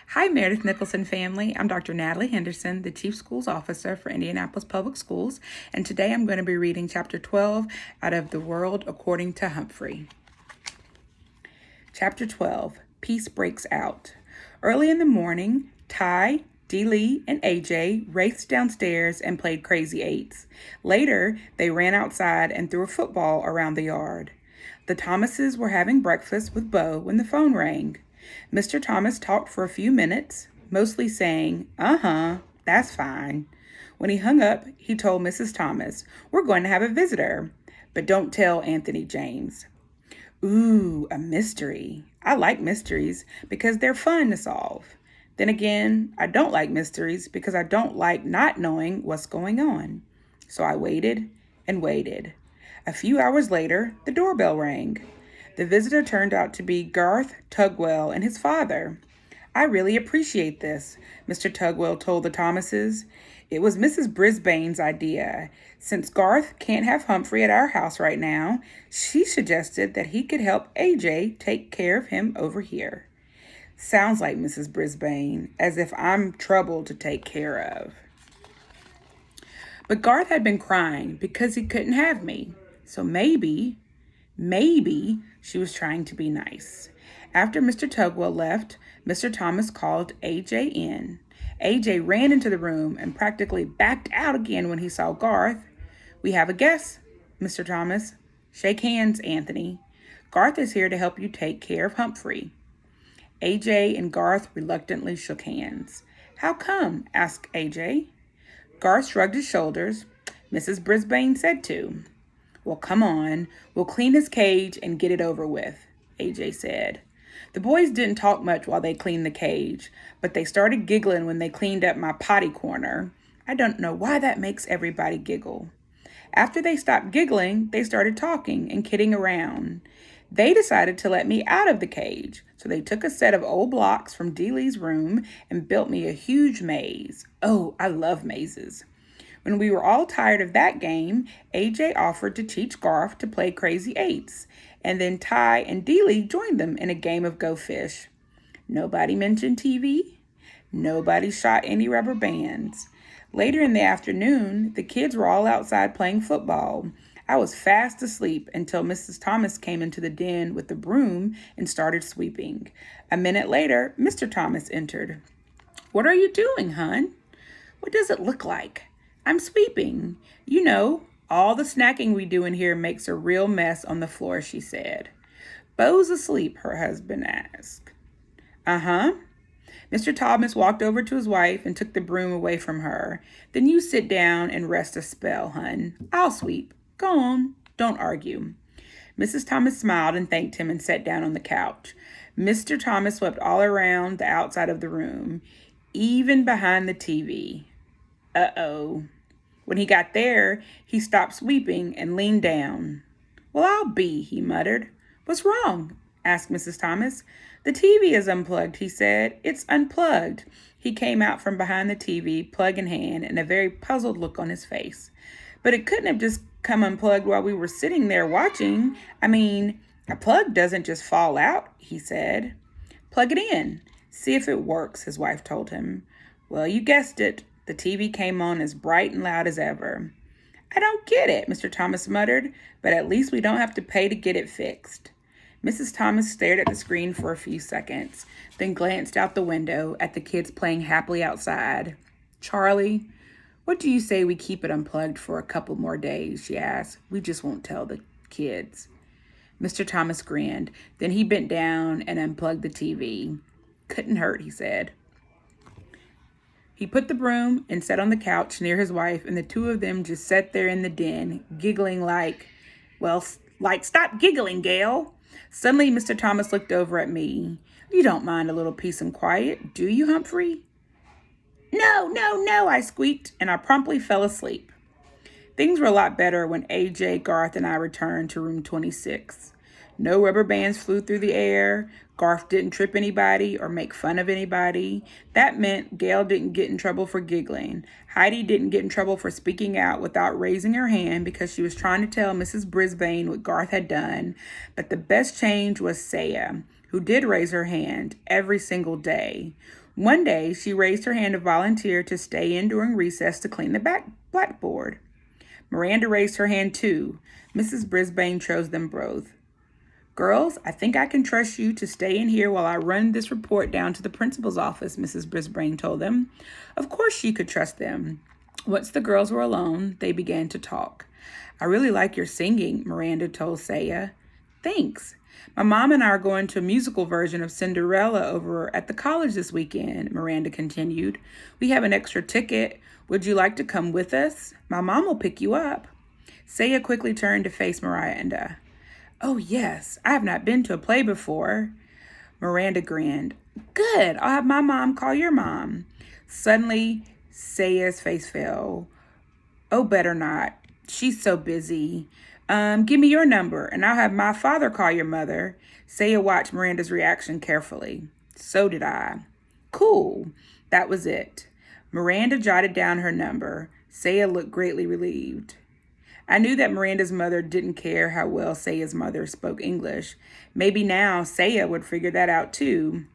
Hi, Meredith Nicholson family. I'm Dr. Natalie Henderson, the Chief Schools Officer for Indianapolis Public Schools, and today I'm going to be reading Chapter 12 out of The World According to Humphrey. Chapter 12, Peace Breaks Out. Early in the morning, Ty, Dee Lee, and AJ raced downstairs and played Crazy Eights. Later, they ran outside and threw a football around the yard. The Thomases were having breakfast with Bo when the phone rang. Mr. Thomas talked for a few minutes, mostly saying, that's fine. When he hung up, he told Mrs. Thomas, "We're going to have a visitor, but don't tell Anthony James." Ooh, a mystery. I like mysteries because they're fun to solve. Then again, I don't like mysteries because I don't like not knowing what's going on. So I waited and waited. A few hours later, the doorbell rang. The visitor turned out to be Garth Tugwell and his father. "I really appreciate this," Mr. Tugwell told the Thomases. "It was Mrs. Brisbane's idea. Since Garth can't have Humphrey at our house right now, she suggested that he could help AJ take care of him over here." Sounds like Mrs. Brisbane, as if I'm trouble to take care of. But Garth had been crying because he couldn't have me. So maybe she was trying to be nice. After Mr. Tugwell left, Mr. Thomas called AJ in. AJ ran into the room and practically backed out again when he saw Garth. "We have a guest, Mr. Thomas." "Shake hands, Anthony. Garth is here to help you take care of Humphrey." AJ and Garth reluctantly shook hands. "How come?" asked AJ. Garth shrugged his shoulders. "Mrs. Brisbane said to." "Well, come on. We'll clean his cage and get it over with," AJ said. The boys didn't talk much while they cleaned the cage, but they started giggling when they cleaned up my potty corner. I don't know why that makes everybody giggle. After they stopped giggling, they started talking and kidding around. They decided to let me out of the cage, so they took a set of old blocks from Dee Lee's room and built me a huge maze. Oh, I love mazes. When we were all tired of that game, AJ offered to teach Garth to play Crazy Eights, and then Ty and Dee Lee joined them in a game of Go Fish. Nobody mentioned TV. Nobody shot any rubber bands. Later in the afternoon, the kids were all outside playing football. I was fast asleep until Mrs. Thomas came into the den with the broom and started sweeping. A minute later, Mr. Thomas entered. "What are you doing, hon?" "What does it look like?" "I'm sweeping. You know, all the snacking we do in here makes a real mess on the floor," she said. "Bo's asleep," her husband asked. "Uh-huh." Mr. Thomas walked over to his wife and took the broom away from her. "Then you sit down and rest a spell, hun. I'll sweep. Go on. Don't argue." Mrs. Thomas smiled and thanked him and sat down on the couch. Mr. Thomas swept all around the outside of the room, even behind the TV. Uh-oh. When he got there, he stopped sweeping and leaned down. "Well, I'll be," he muttered. "What's wrong?" asked Mrs. Thomas. "The TV is unplugged," he said. "It's unplugged." He came out from behind the TV, plug in hand, and a very puzzled look on his face. "But it couldn't have just come unplugged while we were sitting there watching. I mean, a plug doesn't just fall out," he said. "Plug it in. See if it works," his wife told him. Well, you guessed it. The TV came on as bright and loud as ever. "I don't get it," Mr. Thomas muttered, "but at least we don't have to pay to get it fixed." Mrs. Thomas stared at the screen for a few seconds, then glanced out the window at the kids playing happily outside. "Charlie, what do you say we keep it unplugged for a couple more days?" she asked. "We just won't tell the kids." Mr. Thomas grinned. Then he bent down and unplugged the TV. "Couldn't hurt," he said. He put the broom and sat on the couch near his wife, and the two of them just sat there in the den, giggling like, stop giggling, Gail. Suddenly, Mr. Thomas looked over at me. "You don't mind a little peace and quiet, do you, Humphrey?" No, I squeaked, and I promptly fell asleep. Things were a lot better when AJ, Garth, and I returned to room 26. No rubber bands flew through the air. Garth didn't trip anybody or make fun of anybody. That meant Gail didn't get in trouble for giggling. Heidi didn't get in trouble for speaking out without raising her hand because she was trying to tell Mrs. Brisbane what Garth had done. But the best change was Saya. who did raise her hand every single day. One day, she raised her hand to volunteer to stay in during recess to clean the blackboard. Miranda raised her hand too. Mrs. Brisbane chose them both. Girls, I think I can trust you to stay in here while I run this report down to the principal's office, Mrs. Brisbane told them. Of course she could trust them. Once the girls were alone, they began to talk. I really like your singing, Miranda told Saya. Thanks. My mom and I are going to a musical version of Cinderella over at the college this weekend, Miranda continued. We have an extra ticket. Would you like to come with us? My mom will pick you up. Saya quickly turned to face Miranda. Oh, yes, I have not been to a play before. Miranda grinned. Good, I'll have my mom call your mom. Suddenly, Saya's face fell. Oh, better not. She's so busy. Give me your number, and I'll have my father call your mother. Saya watched Miranda's reaction carefully. So did I. Cool. That was it. Miranda jotted down her number. Saya looked greatly relieved. I knew that Miranda's mother didn't care how well Saya's mother spoke English. Maybe now Saya would figure that out too.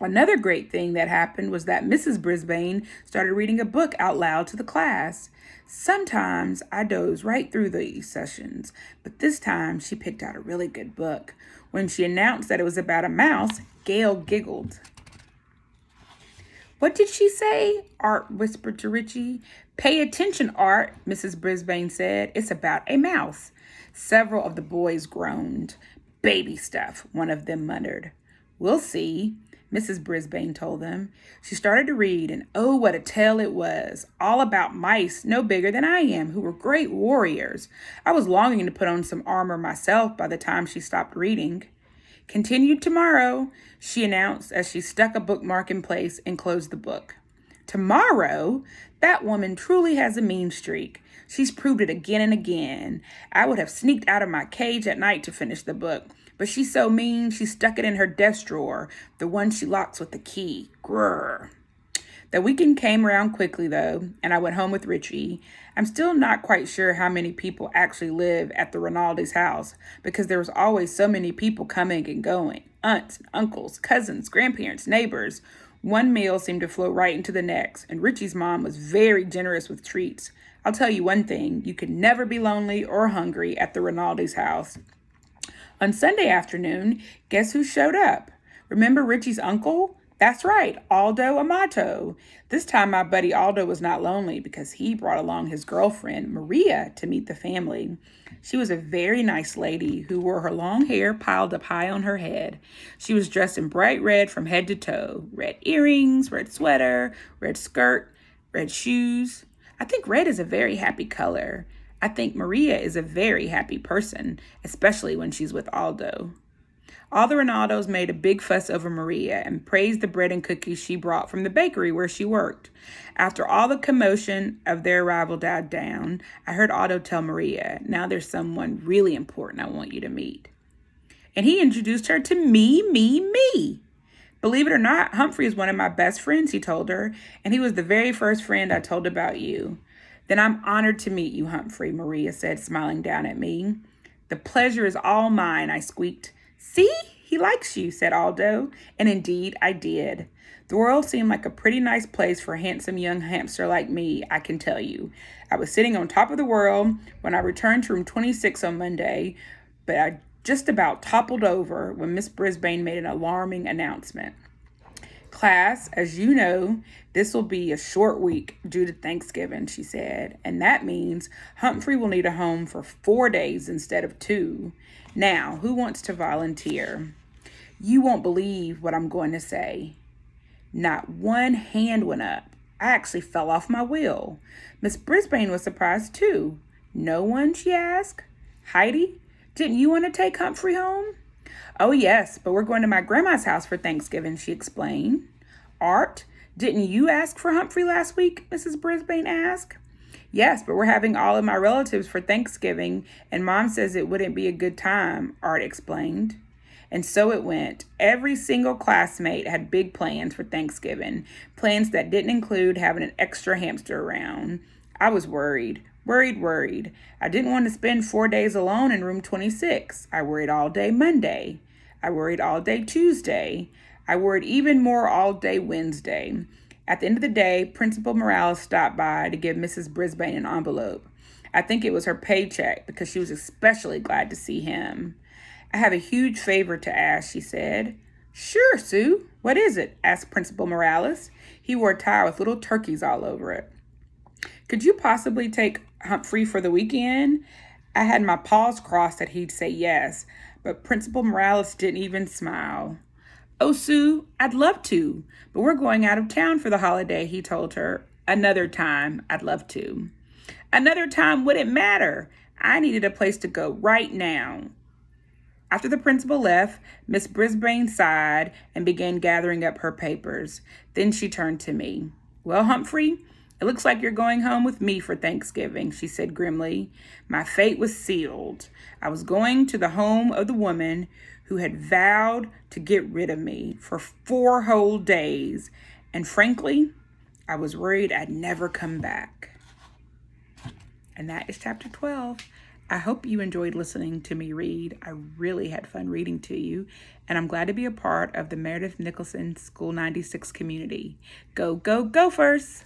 Another great thing that happened was that Mrs. Brisbane started reading a book out loud to the class. Sometimes I doze right through these sessions, but this time she picked out a really good book. When she announced that it was about a mouse, Gail giggled. What did she say? Art whispered to Richie. Pay attention, Art, Mrs. Brisbane said. It's about a mouse. Several of the boys groaned. Baby stuff, one of them muttered. We'll see, Mrs. Brisbane told them. She started to read, and oh, what a tale it was. All about mice no bigger than I am, who were great warriors. I was longing to put on some armor myself by the time she stopped reading. Continued tomorrow, she announced as she stuck a bookmark in place and closed the book. Tomorrow? That woman truly has a mean streak. She's proved it again and again. I would have sneaked out of my cage at night to finish the book, but she's so mean she stuck it in her desk drawer, the one she locks with the key. Grrr. The weekend came around quickly, though, and I went home with Richie. I'm still not quite sure how many people actually live at the Rinaldi's house, because there was always so many people coming and going. Aunts, uncles, cousins, grandparents, neighbors. One meal seemed to flow right into the next, and Richie's mom was very generous with treats. I'll tell you one thing, you could never be lonely or hungry at the Rinaldi's house. On Sunday afternoon, guess who showed up? Remember Richie's uncle? That's right, Aldo Amato. This time my buddy Aldo was not lonely because he brought along his girlfriend, Maria, to meet the family. She was a very nice lady who wore her long hair piled up high on her head. She was dressed in bright red from head to toe. Red earrings, red sweater, red skirt, red shoes. I think red is a very happy color. I think Maria is a very happy person, especially when she's with Aldo. All the Rinaldos made a big fuss over Maria and praised the bread and cookies she brought from the bakery where she worked. After all the commotion of their arrival died down, I heard Aldo tell Maria, now there's someone really important I want you to meet. And he introduced her to me. Believe it or not, Humphrey is one of my best friends, he told her, and he was the very first friend I told about you. Then I'm honored to meet you, Humphrey, Maria said, smiling down at me. The pleasure is all mine, I squeaked. See, he likes you, said Aldo, and indeed I did. The world seemed like a pretty nice place for a handsome young hamster like me, I can tell you. I was sitting on top of the world when I returned to room 26 on Monday, but I just about toppled over when Miss Brisbane made an alarming announcement. Class, as you know, this will be a short week due to Thanksgiving, she said, and that means Humphrey will need a home for 4 days instead of 2. Now, who wants to volunteer? You won't believe what I'm going to say. Not one hand went up. I actually fell off my wheel. Miss Brisbane was surprised too. No one, she asked. Heidi, didn't you want to take Humphrey home? Oh, yes, but we're going to my grandma's house for Thanksgiving, she explained. Art, didn't you ask for Humphrey last week? Mrs. Brisbane asked. Yes, but we're having all of my relatives for Thanksgiving, and Mom says it wouldn't be a good time, Art explained. And so it went. Every single classmate had big plans for Thanksgiving, plans that didn't include having an extra hamster around. I was worried. I didn't want to spend 4 days alone in room 26. I worried all day Monday. I worried all day Tuesday. I worried even more all day Wednesday. At the end of the day, Principal Morales stopped by to give Mrs. Brisbane an envelope. I think it was her paycheck because she was especially glad to see him. I have a huge favor to ask, she said. Sure, Sue. What is it? Asked Principal Morales. He wore a tie with little turkeys all over it. Could you possibly take Humphrey for the weekend? I had my paws crossed that he'd say yes, but Principal Morales didn't even smile. Oh, Sue, I'd love to, but we're going out of town for the holiday, he told her. Another time, I'd love to. Another time wouldn't matter. I needed a place to go right now. After the principal left, Miss Brisbane sighed and began gathering up her papers. Then she turned to me. Well, Humphrey, it looks like you're going home with me for Thanksgiving, she said grimly. My fate was sealed. I was going to the home of the woman who had vowed to get rid of me for 4 whole days. And frankly, I was worried I'd never come back. And that is chapter 12. I hope you enjoyed listening to me read. I really had fun reading to you, and I'm glad to be a part of the Meredith Nicholson School 96 community. Go, go, Gophers!